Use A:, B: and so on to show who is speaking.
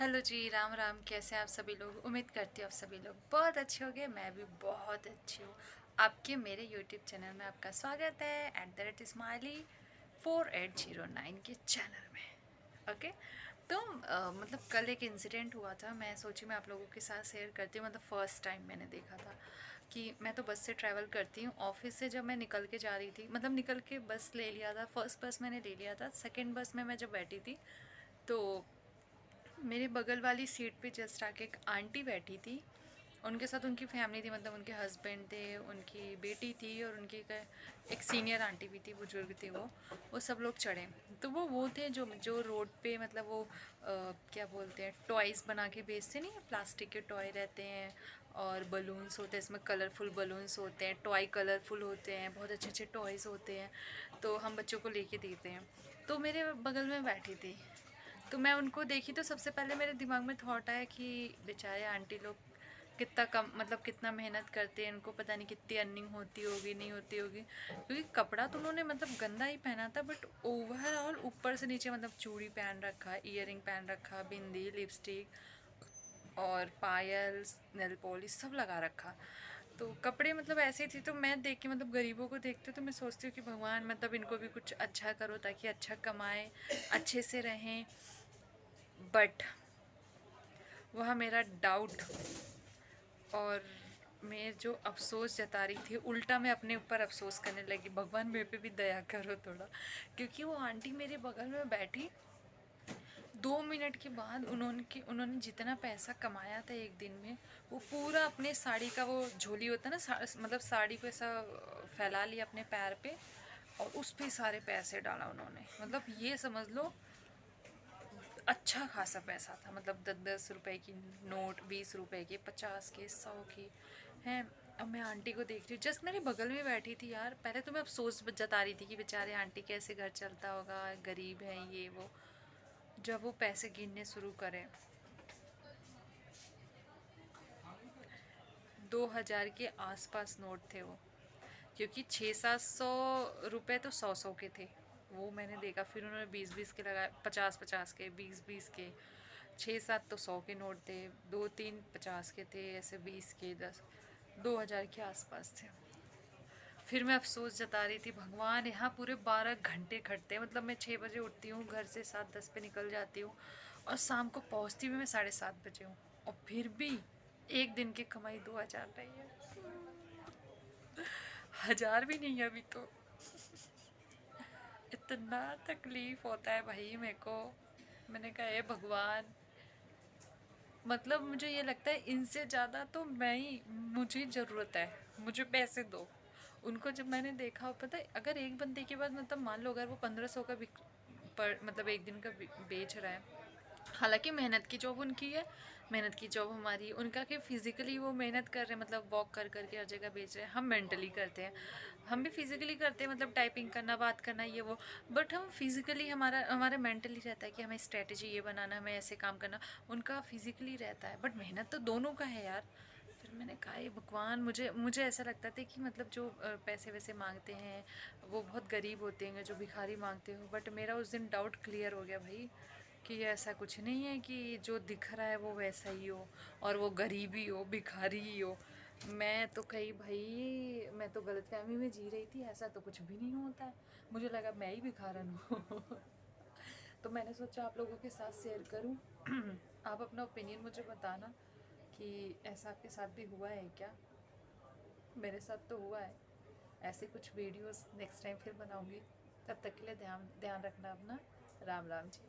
A: Hello जी, राम राम। कैसे हैं आप सभी लोग? उम्मीद करती हूँ आप सभी लोग बहुत अच्छे होंगे। मैं भी बहुत अच्छी हूँ। आपके मेरे यूट्यूब चैनल में आपका स्वागत है @smiley4809 के चैनल में। ओके। तो मतलब कल एक इंसिडेंट हुआ था, मैं सोची मैं आप लोगों के साथ शेयर करती हूँ। मतलब फ़र्स्ट टाइम मैंने देखा था कि मैं तो बस से ट्रैवल करती हूँ। ऑफिस से जब मैं निकल के जा रही थी, मतलब निकल के बस ले लिया था, फर्स्ट बस मैंने ले लिया था। सेकेंड बस में मैं जब बैठी थी तो मेरे बगल वाली सीट पे जस्ट आके एक आंटी बैठी थी। उनके साथ उनकी फैमिली थी, मतलब उनके हस्बैंड थे, उनकी बेटी थी और उनकी एक सीनियर आंटी भी थी, बुजुर्ग थे वो सब लोग चढ़े। तो वो थे जो जो रोड पे, मतलब वो क्या बोलते हैं, टॉयज़ बना के बेचते नहीं है, प्लास्टिक के टॉय रहते हैं और बलून्स होते हैं, इसमें कलरफुल बलून्स होते हैं, टॉय कलरफुल होते हैं, बहुत अच्छे अच्छे टॉयज़ होते हैं। तो हम बच्चों को लेके देते हैं। तो मेरे बगल में बैठी थी, तो मैं उनको देखी तो सबसे पहले मेरे दिमाग में थॉट आया कि बेचारे आंटी लोग कितना कम, मतलब कितना मेहनत करते हैं, इनको पता नहीं कितनी अर्निंग होती होगी, नहीं होती होगी। क्योंकि कपड़ा तो उन्होंने मतलब गंदा ही पहना था, बट ओवरऑल ऊपर से नीचे मतलब चूड़ी पहन रखा, ईयरिंग पहन रखा, बिंदी, लिपस्टिक और पायल, नेल पॉलिश सब लगा रखा। तो कपड़े मतलब ऐसे ही थी। तो मैं देख के, मतलब गरीबों को देखती हूँ तो मैं सोचती हूँ कि भगवान मतलब इनको भी कुछ अच्छा करो ताकि अच्छा कमाएं, अच्छे से रहें। बट वह मेरा डाउट और मैं जो अफ़सोस जता रही थी, उल्टा मैं अपने ऊपर अफ़सोस करने लगी, भगवान मेरे पे भी दया करो थोड़ा। क्योंकि वो आंटी मेरे बगल में बैठी, 2 मिनट के बाद उन्होंने जितना पैसा कमाया था एक दिन में, वो पूरा अपने साड़ी का, वो झोली होता है ना, मतलब साड़ी को ऐसा फैला लिया अपने पैर पे और उस पे सारे पैसे डाला उन्होंने। मतलब ये समझ लो अच्छा खासा पैसा था, मतलब 10-10 रुपए की नोट, 20 रुपए के, 50 के, 100 के हैं। अब मैं आंटी को देख रही हूँ, जस्ट मेरे बगल में बैठी थी यार। पहले तो मैं अफसोस जता रही थी कि बेचारे आंटी कैसे घर चलता होगा, गरीब है ये वो। जब वो पैसे गिनने शुरू करें, 2000 के आसपास नोट थे वो। क्योंकि 600-700 रुपए तो 100-100 के थे, वो मैंने देखा। फिर उन्होंने 20-20 के लगाए, 50-50 के, 20-20 के, 6-7 तो 100 के नोट थे, 2-3 50 के थे, ऐसे 20 के, 10, 2000 के आसपास थे। फिर मैं अफसोस जता रही थी, भगवान यहाँ पूरे 12 घंटे खटते हैं। मतलब मैं 6 बजे उठती हूँ, घर से 7-10 पे निकल जाती हूँ और शाम को पहुँचती भी मैं 7:30 बजे हूँ। और फिर भी एक दिन की कमाई 2000 रही है, 1000 भी नहीं है अभी तो। इतना तकलीफ होता है भाई मेरे को। मैंने कहा हे भगवान, मतलब मुझे ये लगता है इनसे ज़्यादा तो मैं ही, मुझे ज़रूरत है, मुझे पैसे दो। उनको जब मैंने देखा, पता है, अगर एक बंदे के बाद, मतलब मान लो अगर वो 1500 का पर मतलब एक दिन का बेच रहा है। हालांकि मेहनत की जॉब उनकी है, मेहनत की जॉब हमारी है। उनका कि फिजिकली वो मेहनत कर रहे हैं, मतलब वॉक कर करके हर जगह बेच रहे हैं। हम मेंटली करते हैं, हम भी फिजिकली करते हैं, मतलब टाइपिंग करना, बात करना, ये वो। बट हम फिजिकली, हमारा हमारा मेंटली रहता है कि हमें स्ट्रेटजी ये बनाना, हमें ऐसे काम करना। उनका फिजिकली रहता है, बट मेहनत तो दोनों का है यार। फिर मैंने कहा ये भगवान, मुझे मुझे ऐसा लगता था कि मतलब जो पैसे वैसे मांगते हैं वो बहुत गरीब होते हैं, जो भिखारी मांगते हो। बट मेरा उस दिन डाउट क्लियर हो गया भाई, कि ऐसा कुछ नहीं है कि जो दिख रहा है वो वैसा ही हो और वो गरीबी हो, भिखारी ही हो। मैं तो कही भाई, मैं तो गलतफहमी में जी रही थी, ऐसा तो कुछ भी नहीं होता है। मुझे लगा मैं ही भिखारन हूँ। तो मैंने सोचा आप लोगों के साथ शेयर करूँ। आप अपना ओपिनियन मुझे बताना कि ऐसा आपके साथ भी हुआ है क्या। मेरे साथ तो हुआ है। ऐसे कुछ वीडियोस नेक्स्ट टाइम फिर बनाऊंगी। तब तक के लिए ध्यान ध्यान रखना अपना। राम राम जी।